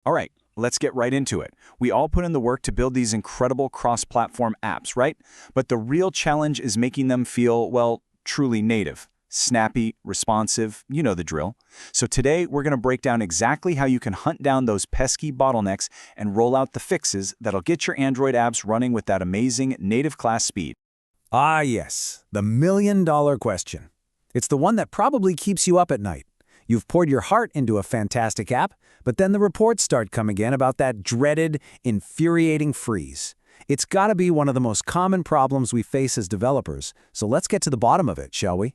All right, let's get right into it. We all put in the work to build these incredible cross-platform apps, right? But the real challenge is making them feel, well, truly native. Snappy, responsive, you know the drill. So today, we're going to break down exactly how you can hunt down those pesky bottlenecks and roll out the fixes that'll get your Android apps running with that amazing native class speed. Ah, yes, the million-dollar question. It's the one that probably keeps you up at night. You've poured your heart into a fantastic app, but then the reports start coming in about that dreaded, infuriating freeze. It's gotta be one of the most common problems we face as developers, so let's get to the bottom of it, shall we?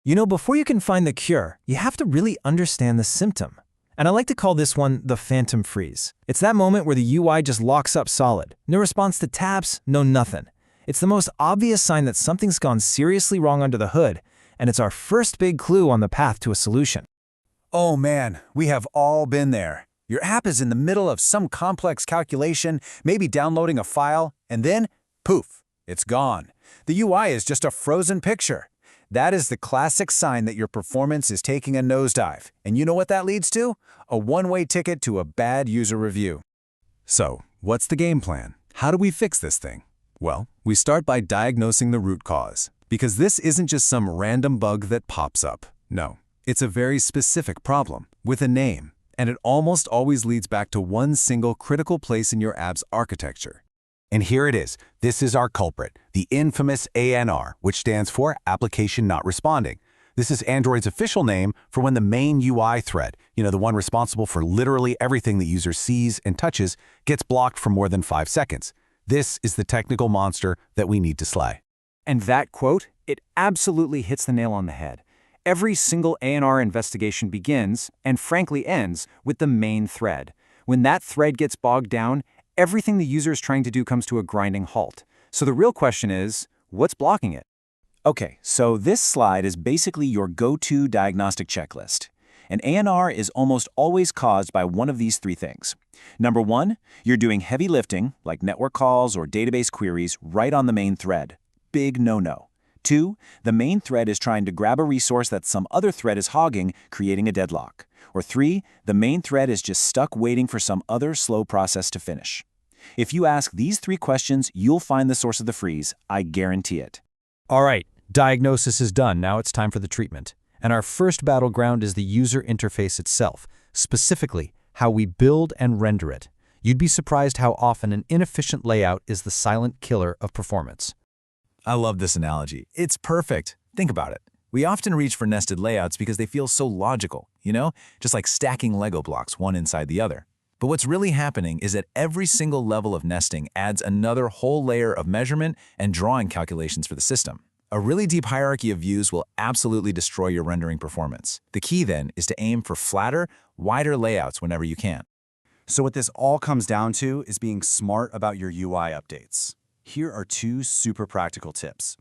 You know, before you can find the cure, you have to really understand the symptom. And I like to call this one the phantom freeze. It's that moment where the UI just locks up solid. No response to taps, no nothing. It's the most obvious sign that something's gone seriously wrong under the hood, and it's our first big clue on the path to a solution. Oh man, we have all been there. Your app is in the middle of some complex calculation, maybe downloading a file, and then, poof, it's gone. The UI is just a frozen picture. That is the classic sign that your performance is taking a nosedive. And you know what that leads to? A one-way ticket to a bad user review. So, what's the game plan? How do we fix this thing? Well, we start by diagnosing the root cause, because this isn't just some random bug that pops up. No, it's a very specific problem, with a name, and it almost always leads back to one single critical place in your app's architecture. And here it is. This is our culprit, the infamous ANR, which stands for Application Not Responding. This is Android's official name for when the main UI thread, the one responsible for literally everything the user sees and touches, gets blocked for more than 5 seconds. This is the technical monster that we need to slay. And that quote, it absolutely hits the nail on the head. Every single ANR investigation begins, and frankly ends, with the main thread. When that thread gets bogged down, everything the user is trying to do comes to a grinding halt. So the real question is, what's blocking it? Okay, so this slide is basically your go-to diagnostic checklist. An ANR is almost always caused by one of these three things. Number one, you're doing heavy lifting, like network calls or database queries, right on the main thread. Big no-no. Two, the main thread is trying to grab a resource that some other thread is hogging, creating a deadlock. Or three, the main thread is just stuck waiting for some other slow process to finish. If you ask these three questions, you'll find the source of the freeze. I guarantee it. All right, diagnosis is done. Now it's time for the treatment. And our first battleground is the user interface itself, specifically how we build and render it. You'd be surprised how often an inefficient layout is the silent killer of performance. I love this analogy. It's perfect. Think about it. We often reach for nested layouts because they feel so logical, just like stacking Lego blocks one inside the other. But what's really happening is that every single level of nesting adds another whole layer of measurement and drawing calculations for the system. A really deep hierarchy of views will absolutely destroy your rendering performance. The key then is to aim for flatter, wider layouts whenever you can. So what this all comes down to is being smart about your UI updates. Here are 2 super practical tips.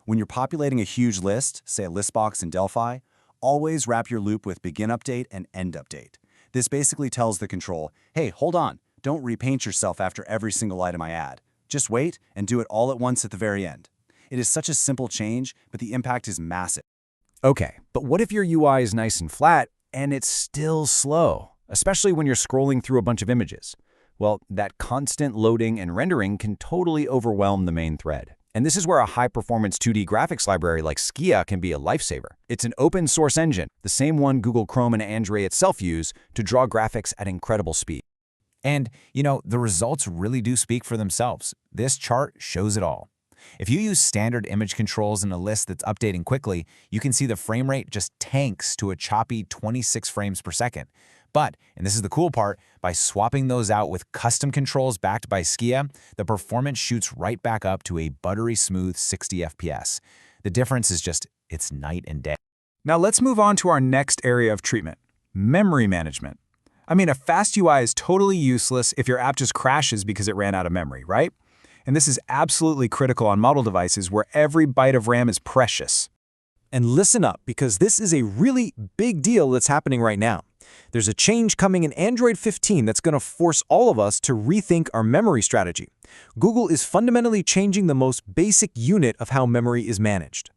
When you're populating a huge list, say a list box in Delphi, always wrap your loop with begin update and end update. This basically tells the control, hey, hold on, don't repaint yourself after every single item I add. Just wait and do it all at once at the very end. It is such a simple change, but the impact is massive. Okay, but what if your UI is nice and flat and it's still slow, especially when you're scrolling through a bunch of images? Well, that constant loading and rendering can totally overwhelm the main thread. And this is where a high-performance 2D graphics library like Skia can be a lifesaver. It's an open-source engine, the same one Google Chrome and Android itself use to draw graphics at incredible speed. And, the results really do speak for themselves. This chart shows it all. If you use standard image controls in a list that's updating quickly, you can see the frame rate just tanks to a choppy 26 frames per second. But, and this is the cool part, by swapping those out with custom controls backed by Skia, the performance shoots right back up to a buttery smooth 60 FPS. The difference is just, it's night and day. Now let's move on to our next area of treatment, memory management. I mean, a fast UI is totally useless if your app just crashes because it ran out of memory, right? And this is absolutely critical on model devices where every byte of RAM is precious. And listen up, because this is a really big deal that's happening right now. There's a change coming in Android 15 that's going to force all of us to rethink our memory strategy. Google is fundamentally changing the most basic unit of how memory is managed.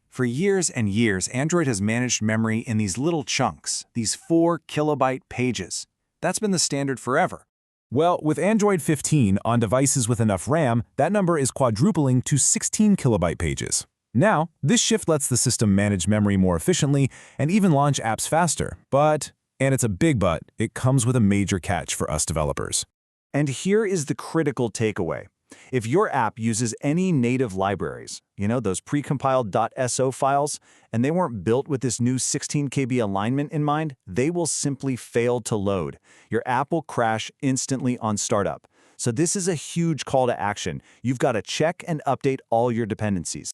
For years and years, Android has managed memory in these little chunks, these 4 kilobyte pages. That's been the standard forever. Well, with Android 15 on devices with enough RAM, that number is quadrupling to 16 kilobyte pages. Now, this shift lets the system manage memory more efficiently and even launch apps faster, but, and it's a big but, it comes with a major catch for us developers. And here is the critical takeaway. If your app uses any native libraries, those precompiled .so files, and they weren't built with this new 16 KB alignment in mind, they will simply fail to load. Your app will crash instantly on startup. So this is a huge call to action. You've got to check and update all your dependencies.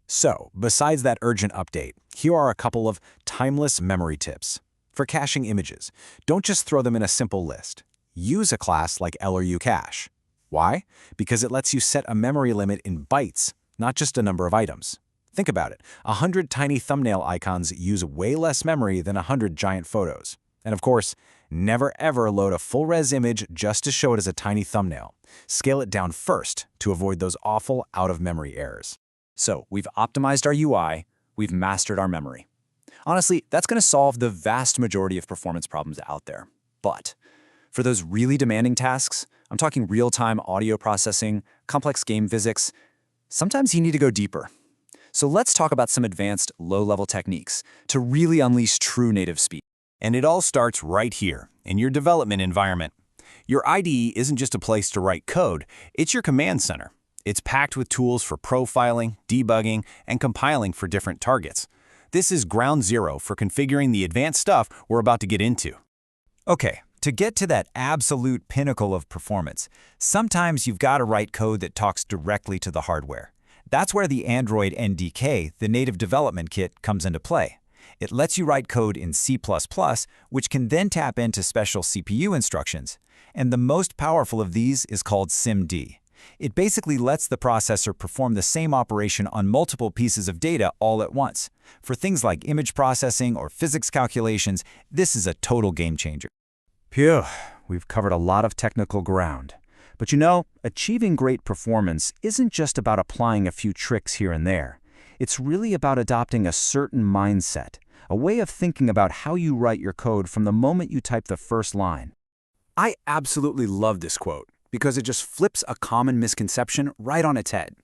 So, besides that urgent update, here are a couple of timeless memory tips. For caching images, don't just throw them in a simple list. Use a class like LRU cache. Why? Because it lets you set a memory limit in bytes, not just a number of items. Think about it. 100 tiny thumbnail icons use way less memory than 100 giant photos. And of course, never ever load a full-res image just to show it as a tiny thumbnail. Scale it down first to avoid those awful out-of-memory errors. So, we've optimized our UI, we've mastered our memory. Honestly, that's going to solve the vast majority of performance problems out there. But for those really demanding tasks, I'm talking real-time audio processing, complex game physics, sometimes you need to go deeper. So let's talk about some advanced low-level techniques to really unleash true native speed. And it all starts right here, in your development environment. Your IDE isn't just a place to write code, it's your command center. It's packed with tools for profiling, debugging, and compiling for different targets. This is ground zero for configuring the advanced stuff we're about to get into. Okay, to get to that absolute pinnacle of performance, sometimes you've got to write code that talks directly to the hardware. That's where the Android NDK, the native development kit, comes into play. It lets you write code in C++, which can then tap into special CPU instructions. And the most powerful of these is called SIMD. It basically lets the processor perform the same operation on multiple pieces of data all at once. For things like image processing or physics calculations, this is a total game changer. Phew, we've covered a lot of technical ground. But achieving great performance isn't just about applying a few tricks here and there. It's really about adopting a certain mindset, a way of thinking about how you write your code from the moment you type the first line. I absolutely love this quote, because it just flips a common misconception right on its head.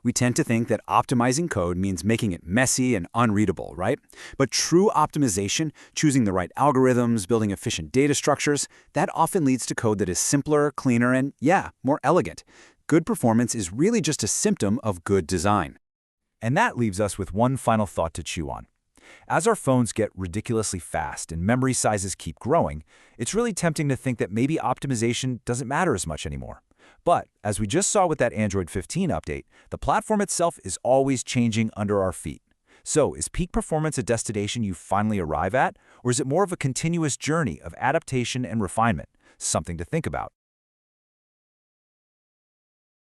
We tend to think that optimizing code means making it messy and unreadable, right? But true optimization, choosing the right algorithms, building efficient data structures, that often leads to code that is simpler, cleaner, and more elegant. Good performance is really just a symptom of good design. And that leaves us with one final thought to chew on. As our phones get ridiculously fast and memory sizes keep growing, it's really tempting to think that maybe optimization doesn't matter as much anymore. But as we just saw with that Android 15 update, the platform itself is always changing under our feet. So is peak performance a destination you finally arrive at, or is it more of a continuous journey of adaptation and refinement? Something to think about.